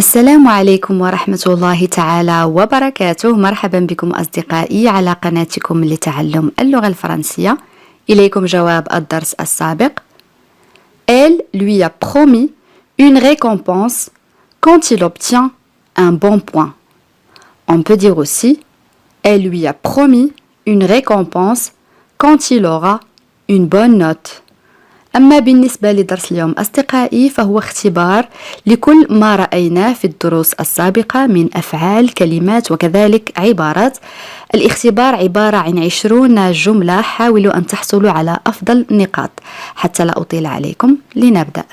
السلام عليكم ورحمة الله تعالى وبركاته. مرحبا بكم أصدقائي على قناتكم لتعلم اللغة الفرنسية. إليكم جواب الدرس السابق. Elle lui a promis une récompense quand il obtient un bon point. On peut dire aussi elle lui a promis une récompense quand il aura une bonne note. أما بالنسبة لدرس اليوم أصدقائي فهو اختبار لكل ما رأيناه في الدروس السابقة من أفعال كلمات وكذلك عبارات. الاختبار عبارة عن 20 جملة. حاولوا أن تحصلوا على أفضل نقاط. حتى لا أطيل عليكم لنبدأ.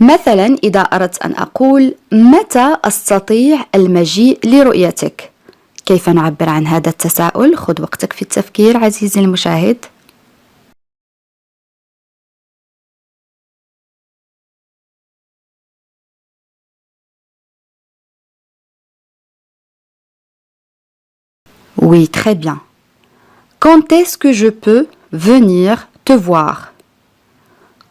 مثلا إذا أردت أن أقول متى أستطيع المجيء لرؤيتك؟ كيف نعبر عن هذا التساؤل؟ خذ وقتك في التفكير عزيزي المشاهد. Oui, très bien. Quand est-ce que je peux venir te voir?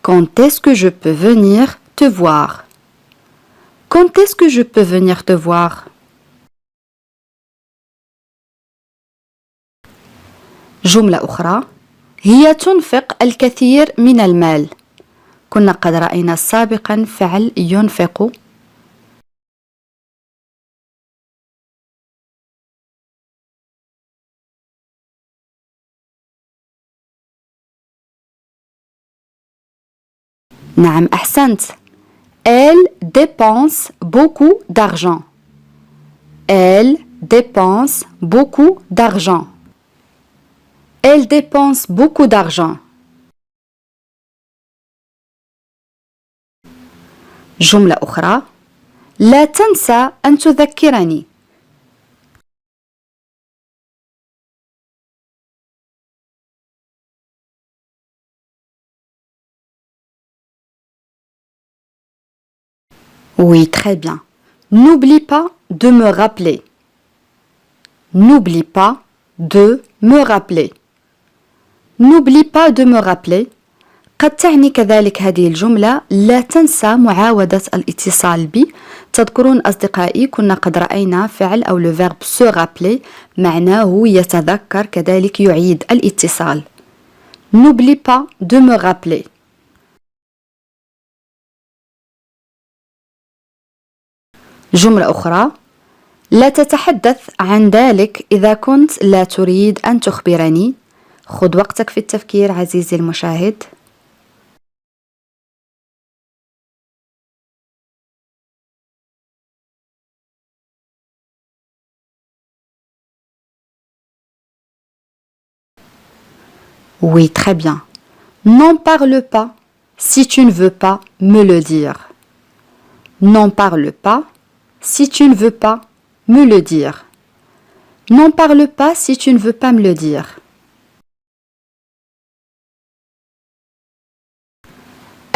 Quand est-ce que je peux venir te voir? Quand est-ce que je peux venir te voir? جملة أخرى. هي تنفق الكثير من المال. كنا قد رأينا سابقا فعل ينفق. نعم أحسنت. Elle dépense beaucoup d'argent. Elle dépense beaucoup d'argent. Elle dépense beaucoup d'argent. جملة أخرى. لا تنسى أن تذكرني. Oui, très bien. N'oublie pas de me rappeler. N'oublie pas de me rappeler. N'oublie pas de me rappeler. قد تعني كذلك هذه الجملة لا تنسى معاودة الاتصال بي. تذكرون أصدقائي كنا قد رأينا فعل أو le verbe se rappeler معناه يتذكر كذلك يعيد الاتصال. N'oublie pas de me rappeler. جملة أخرى. لا تتحدث عن ذلك إذا كنت لا تريد أن تخبرني. خذ وقتك في التفكير عزيزي المشاهد. Oui, très bien. N'en parle pas si tu ne veux pas me le dire. N'en parle pas si tu ne veux pas me le dire. N'en parle pas si tu ne veux pas me le dire.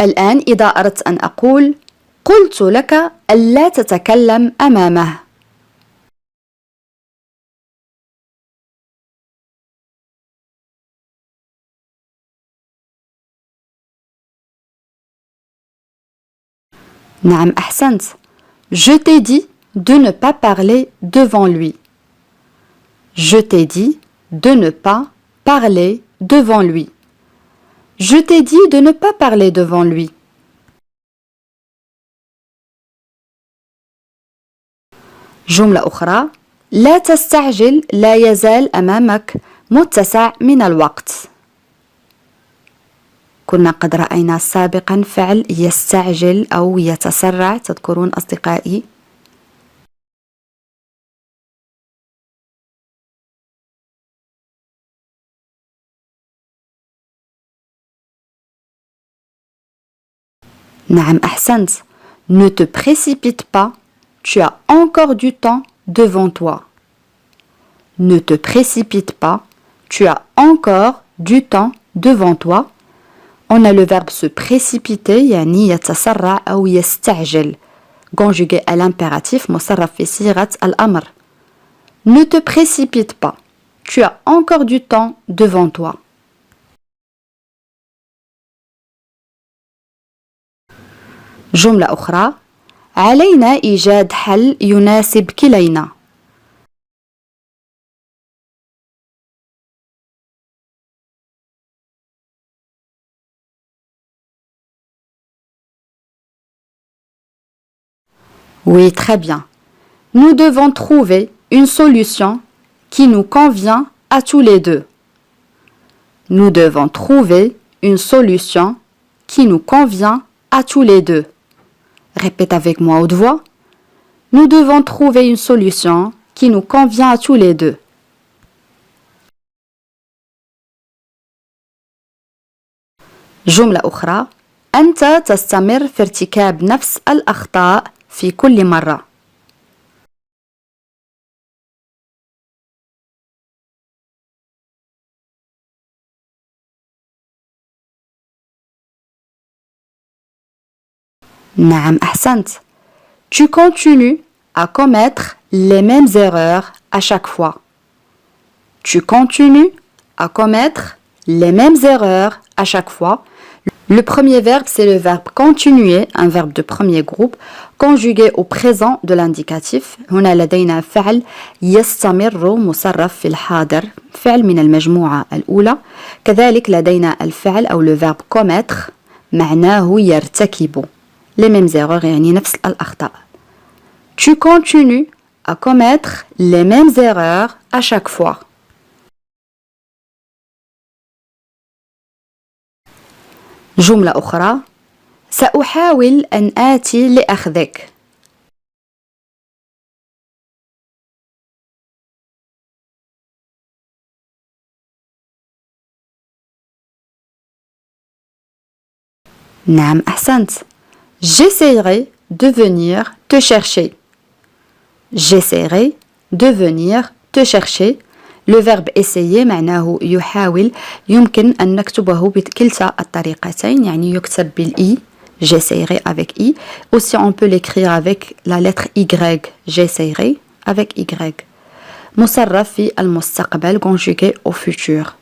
الآن إذا أردت أن أقول قلت لك ألا تتكلم أمامه. نعم أحسنت. Je t'ai dit de ne pas parler devant lui. Je t'ai dit de ne pas parler devant lui. Je t'ai dit de ne pas parler devant lui. جملة أخرى. لا تستعجل لا يزال أمامك متسع من الوقت. كنا قد رأينا سابقا فعل يستعجل أو يتسرع. تذكرون أصدقائي. نعم أحسنت. Ne te précipite pas. Tu as encore du temps devant toi. Ne te précipite pas. Tu as encore du temps devant toi. On a le verbe se précipiter يعني يتسرع أو يستعجل conjugué à l'impératif مصرف في صيغة الأمر. Ne te précipite pas. Tu as encore du temps devant toi. جملة أخرى. علينا إيجاد حل يناسب كلينا. Oui, très bien. Nous devons trouver une solution qui nous convient à tous les deux. Nous devons trouver une solution qui nous convient à tous les deux. Répète avec moi haute voix. Nous devons trouver une solution qui nous convient à tous les deux. جملة أخرى. أنت تستمر في ارتكاب نفس الأخطاء في كل مرة. نعم أحسنت. Tu continues à commettre les mêmes erreurs à chaque fois. Tu continues à commettre les mêmes erreurs à chaque fois. Le premier verbe, c'est le verbe continuer, un verbe de premier groupe, conjugué au présent de l'indicatif. هنا لدينا فعل يستمر مصرف في الحاضر، فعل من المجموعة الأولى. كذلك لدينا الفعل أو le verbe commettre، معناه يرتكب. Les mêmes erreurs يعني نفس الأخطاء. Tu continues à commettre les mêmes erreurs à chaque fois. جملة أخرى. سأحاول أن آتي لأخذك. نعم أحسنت. J'essaierai de venir te chercher. J'essaierai de venir te chercher. Le verbe essayer معناه يحاول، يمكن أن نكتبه بكلتا الطريقتين، يعني يكتب بالإي j'essaierai avec I. Aussi on peut l'écrire avec la lettre Y. J'essaierai avec Y. مصرف في المستقبل conjugué au futur.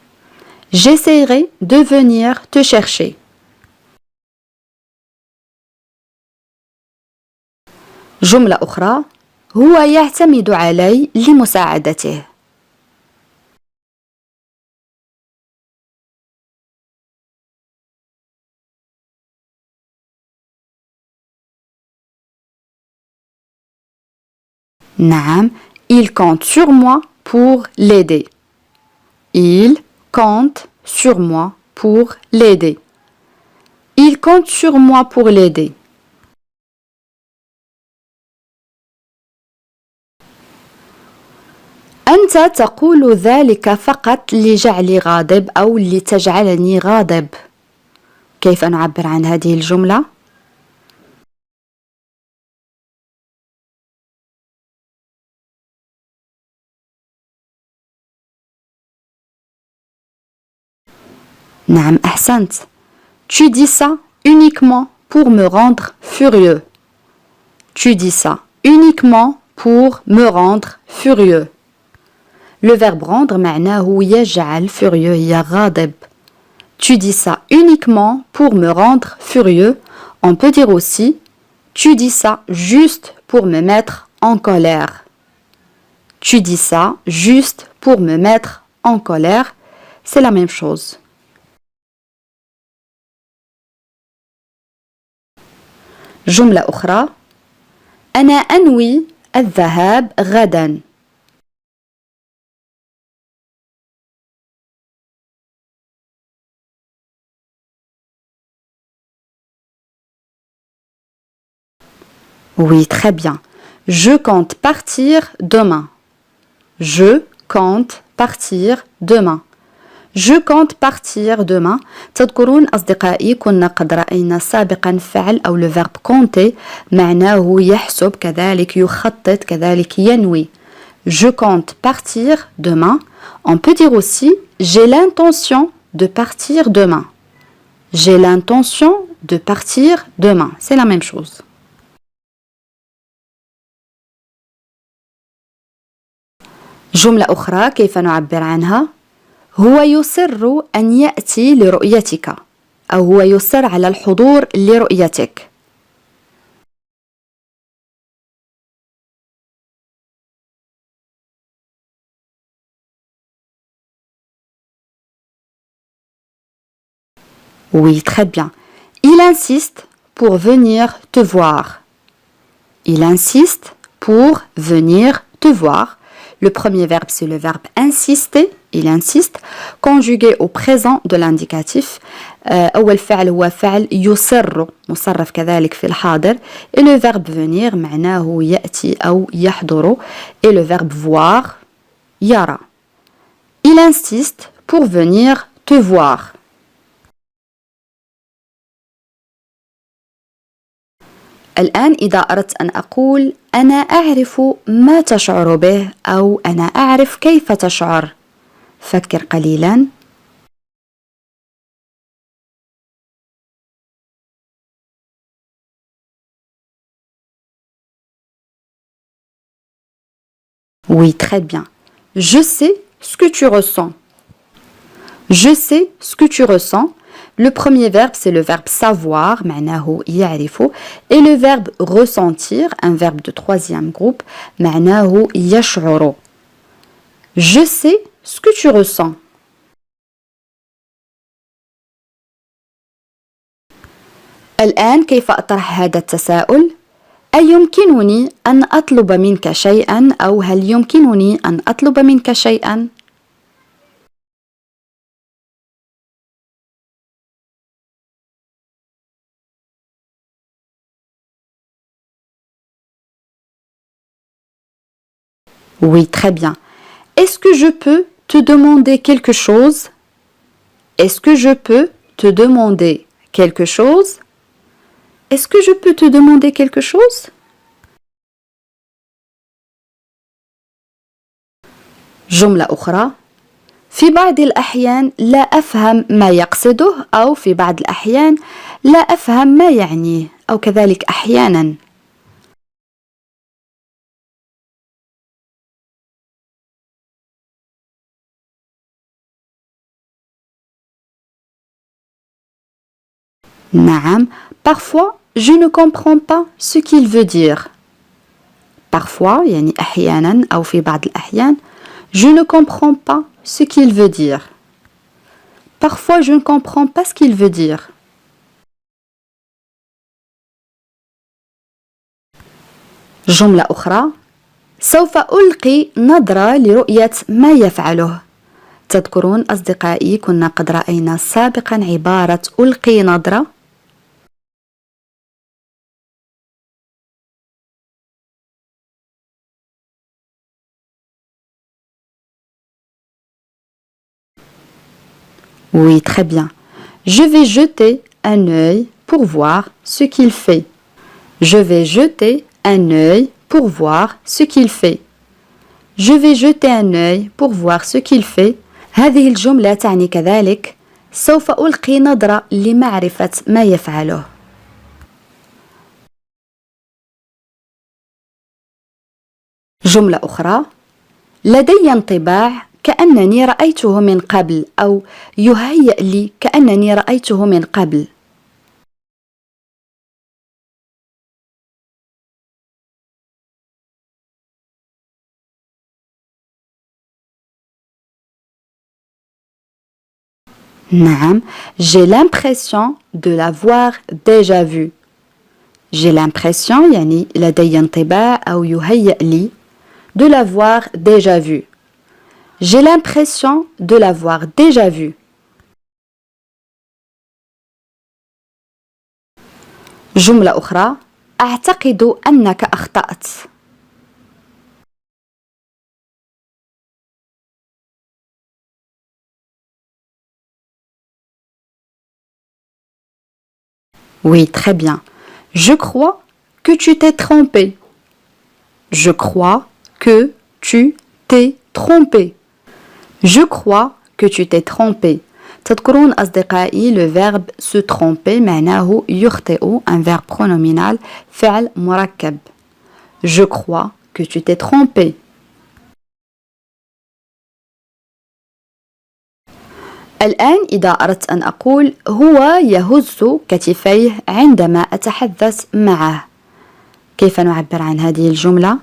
J'essaierai de venir te chercher. جملة أخرى. هو يعتمد علي لمساعدته. نعم. Il compte sur moi pour l'aider. Il compte sur moi pour l'aider. Il compte sur moi pour l'aider. أنت تقول ذلك فقط لجعلي غاضب أو لتجعلني غاضب. كيف نعبر عن هذه الجملة؟ نعم أحسنت. Tu dis ça uniquement pour me rendre furieux. Tu dis ça uniquement pour me rendre furieux. Le verbe rendre معناه يجعل furieux هي غاضب. Tu dis ça uniquement pour me rendre furieux. On peut dire aussi tu dis ça juste pour me mettre en colère. Tu dis ça juste pour me mettre en colère. C'est la même chose. جملة أخرى. أنا أنوي الذهاب غدا. Oui, très bien. Je compte partir demain. Je compte partir demain. Je compte partir demain. تذكرون أصدقائي كنا قد رأينا سابقا فعل أو le verbe compter معناه يحسب كذلك يخطط كذلك ينوي. Je compte partir demain. On peut dire aussi j'ai l'intention de partir demain. J'ai l'intention de partir demain. C'est la même chose. جملة أخرى كيف نعبر عنها؟ هو يصر أن يأتي لرؤيتك أو هو يصر على الحضور لرؤيتك. Oui, très bien. Il insiste pour venir te voir. Il insiste pour venir te voir. Le premier verbe, c'est le verbe insister. Il insiste, conjugué au présent de l'indicatif. أول فعل هو فعل يصر مصرف كذلك في الحاضر. Et le verbe venir معناه يأتي أو يحضر. Et le verbe voir يرى. Il insiste pour venir te voir. الآن إذا أردت أن أقول أنا أعرف ما تشعر به أو أنا أعرف كيف تشعر. فكر قليلا. Oui, très bien. Je sais ce que tu ressens. Je sais ce que tu ressens. Le premier verbe, c'est le verbe savoir, معناه يعرف. Et le verbe ressentir, un verbe de troisième groupe, معناه يشعر. Je sais ce que tu ressens. الآن كيف أطرح هذا التساؤل؟ أيمكنني أن أطلب منك شيئا أو هل يمكنني أن أطلب منك شيئا؟ Oui, très bien. Est-ce que je peux te demander quelque chose? Est-ce que je peux te demander quelque chose? Est-ce que je peux te demander quelque chose? جملة أخرى. في بعض الأحيان لا أفهم ما يقصده أو في بعض الأحيان لا أفهم ما يعنيه أو كذلك أحيانا. نعم. Parfois, je ne comprends pas ce qu'il veut dire. Parfois, يعني أحيانا أو في بعض الأحيان, je ne comprends pas ce qu'il veut dire. Parfois, je ne comprends pas ce qu'il veut dire. جملة أخرى. سوف ألقي نظرة لرؤية ما يفعله. تذكرون أصدقائي كنا قد رأينا سابقا عبارة ألقي نظرة. Oui, très bien. Je vais jeter un œil pour voir ce qu'il fait. Je vais jeter un œil pour voir ce qu'il fait. Je vais jeter un œil pour voir ce qu'il fait. هذه الجملة تعني كذلك سوف ألقي نظرة لمعرفة ما يفعله. جملة أخرى. لدي انطباع كأنني رأيته من قبل أو يهيأ لي كأنني رأيته من قبل. نعم. J'ai l'impression de l'avoir déjà vu. J'ai l'impression يعني لدي انطباع أو يهيأ لي de l'avoir déjà vu. J'ai l'impression de l'avoir déjà vu. جملة أخرى. أعتقد أنك أخطأت. Oui, très bien. Je crois que tu t'es trompé. Je crois que tu t'es trompé. Je crois que tu t'es trompé. تذكرون أصدقائي le verbe se tromper معناه يخطئ un verbe pronominal فعل مركب. Je crois que tu t'es trompé. الآن إذا أردت أن أقول هو يهز كتفيه عندما أتحدث معه. كيف نعبر عن هذه الجملة؟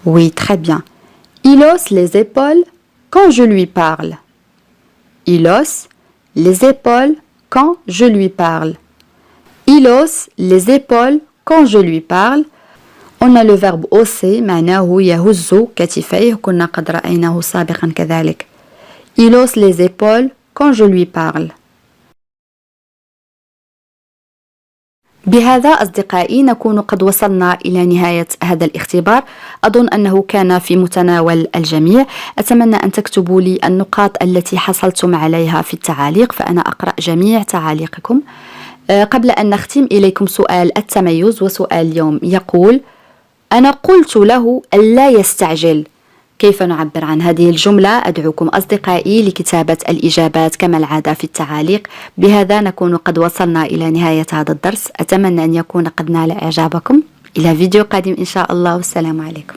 Oui, très bien. Il hausse les épaules quand je lui parle. Il hausse les épaules quand je lui parle. Il hausse les épaules quand je lui parle. On a le verbe hausser معناه يهز كتفيه كنا قد رأيناه سابقا كذلك. Il hausse les épaules quand je lui parle. بهذا أصدقائي نكون قد وصلنا إلى نهاية هذا الاختبار. أظن أنه كان في متناول الجميع. أتمنى أن تكتبوا لي النقاط التي حصلتم عليها في التعاليق، فأنا أقرأ جميع تعاليقكم. قبل أن نختم إليكم سؤال التميز، وسؤال اليوم يقول: أنا قلت له ألا يستعجل. كيف نعبر عن هذه الجملة؟ أدعوكم أصدقائي لكتابة الإجابات كما العادة في التعاليق. بهذا نكون قد وصلنا إلى نهاية هذا الدرس. أتمنى أن يكون قد نال إعجابكم. إلى فيديو قادم إن شاء الله، والسلام عليكم.